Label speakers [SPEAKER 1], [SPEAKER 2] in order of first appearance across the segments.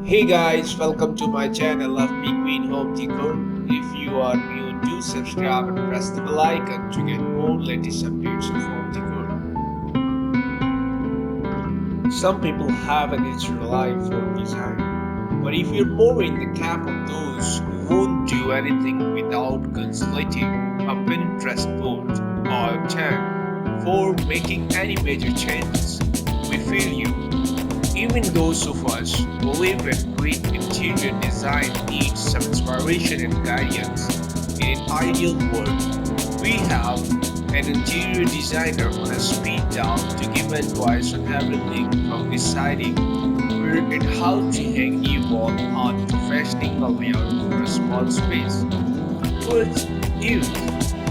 [SPEAKER 1] Hey guys, welcome to my channel FBqueen Home Decor. If you are new, do subscribe and press the bell icon to get more latest updates of home decor. Some people have a natural eye for design, but if you're more in the camp of those who won't do anything without consulting a Pinterest board or time for making any major changes, we feel you. Even those of us who live in great interior design need some inspiration and guidance. In an ideal world, we have an interior designer on a speed dial to give advice on everything from deciding where and how to hang a wall art to fashioning a layout for a small space. But if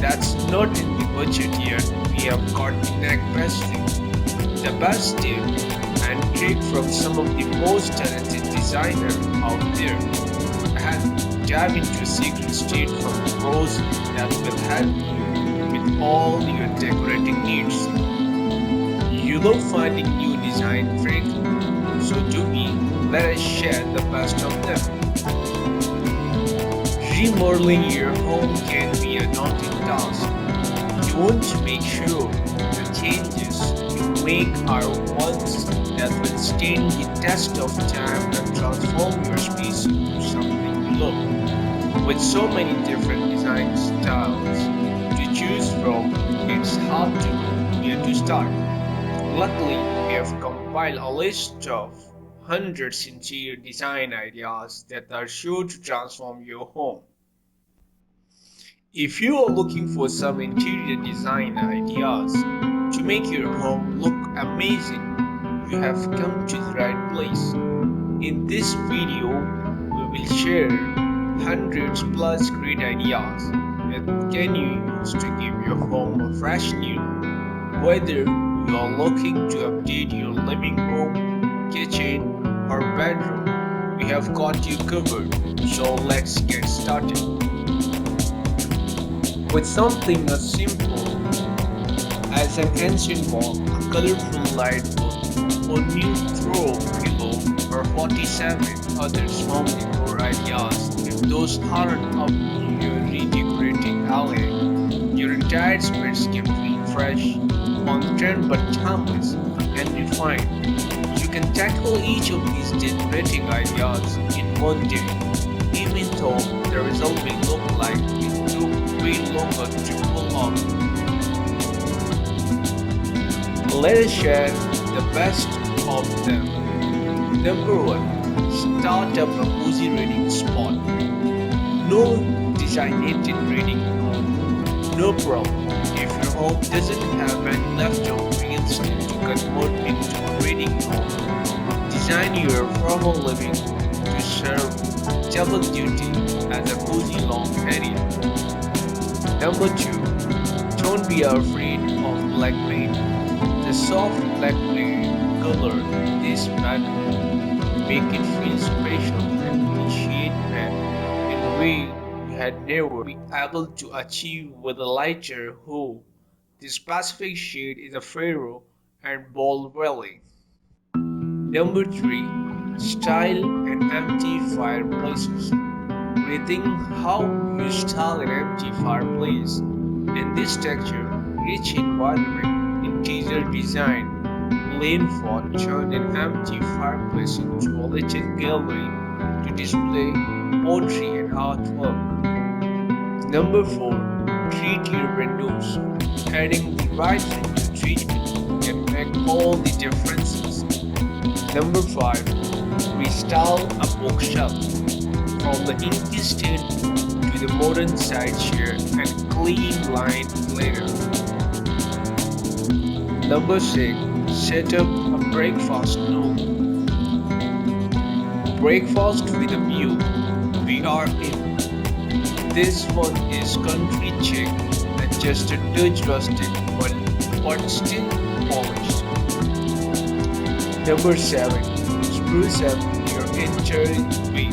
[SPEAKER 1] that's not in the budget yet, we have got the the best tip and trick from some of the most talented designers out there, and dive into a secret state from the pros that will help you with all your decorating needs. You love finding new design tricks, so do we. Let us share the best of them. Remodeling your home can be a daunting task. You want to make sure the changes you make are ones that will stand the test of time and transform your space into something you love. With so many different design styles to choose from, it's hard to know where to start. Luckily, we have compiled a list of hundreds interior design ideas that are sure to transform your home. If you are looking for some interior design ideas to make your home look amazing, you have come to the right place. In this video, we will share hundreds plus great ideas that can you use to give your home a fresh new. Whether you are looking to update your living room, kitchen, or bedroom, we have got you covered. So let's get started. With something as simple as an ancient wall, a colorful light bulb, or new throw pillow, or 47 other home decor ideas, if those aren't up your redecorating alley, your entire space can feel fresh, on trend but timeless and refined. You can tackle each of these decorating ideas in one day, even though the result will look like it took way longer to pull off. Let us share the best of them. Number 1. Start up a cozy reading spot. No designated reading room. No problem. If your home doesn't have any leftover real estate to convert into a reading room, design your formal living to serve double duty as a cozy long area. Number 2. Don't be afraid of black paint. The soft black paint color this bedroom make it feel special and appreciate man in a way you had never been able to achieve with a lighter hue. This specific shade is a Pharaoh and Bold Valley. Number 3. Style and empty fireplaces. Rethink how you style an empty fireplace. In this texture, rich environment, interior design, Ford turned an empty fireplace into a little gallery to display poetry and artwork. Number 4. Treat your windows. Adding the right window treatment can make all the differences. Number 5. Restyle a bookshelf. From the inky stain to the modern side chair and clean lined leather. Number 6. Set up a breakfast nook. Breakfast with a view. We are in. This one is country chic and just a touch rustic, but still polished. Number 7. Spruce up your entire way.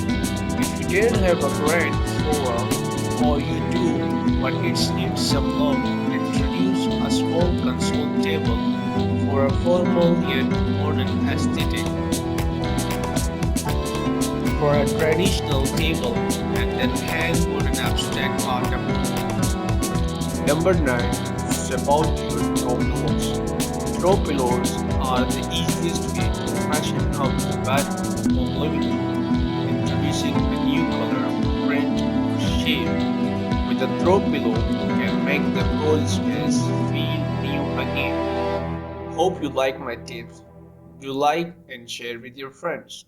[SPEAKER 1] If you don't have a grand floor, or you do, but it needs some love, introduce a small console table for a formal yet modern aesthetic. for a traditional table and then hang wooden abstract art above. Number 9. Swap out your throw pillows. Throw pillows are the easiest way to fashion out the bedroom or living room, introducing a new color, print, or shape with a throw pillow can make the cozy space feel new again. Hope you like my tips. Do like and share with your friends.